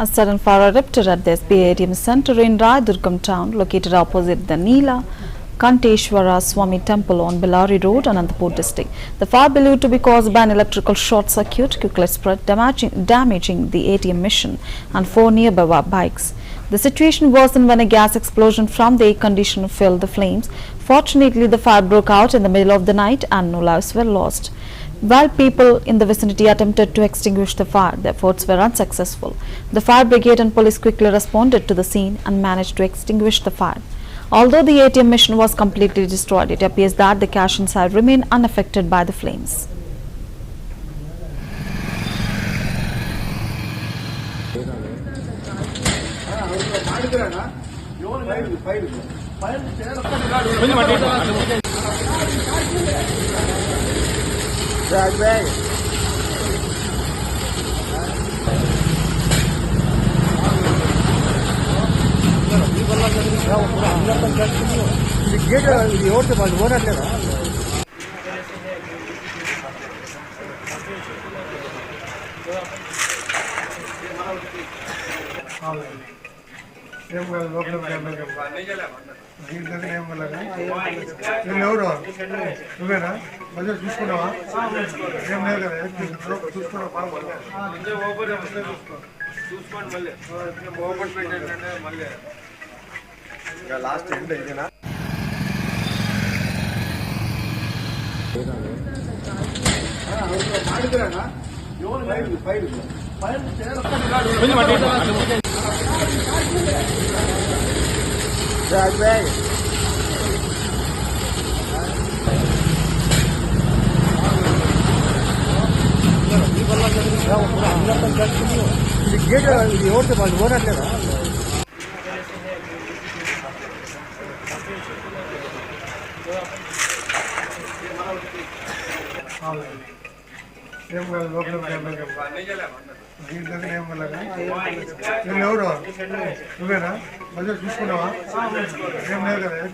A sudden fire erupted at the SBI ATM center in Rayadurgam town, located opposite the Neela Kanteshwara Swami temple on Bellary Road, Anantapur district. The fire, believed to be caused by an electrical short circuit, quickly spread, damaging the ATM machine and 4 nearby bikes. The situation worsened when a gas explosion from the air conditioner filled the flames. Fortunately, the fire broke out in the middle of the night and no lives were lost. While people in the vicinity attempted to extinguish the fire, their efforts were unsuccessful. The fire brigade and police quickly responded to the scene and managed to extinguish the fire. Although the ATM machine was completely destroyed, it appears that the cash inside remained unaffected by the flames. Last end ఇదేనా gate ఇది ఓడితే వాళ్ళు ఓడట్లేదా ఎవరు నువ్వేనా మళ్ళీ చూసుకున్నావా ఏం లేదు కదా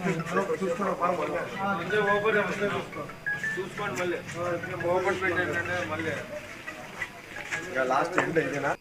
చూసుకోండి మళ్ళీ లాస్ట్ ఎండ్ ఇదేనా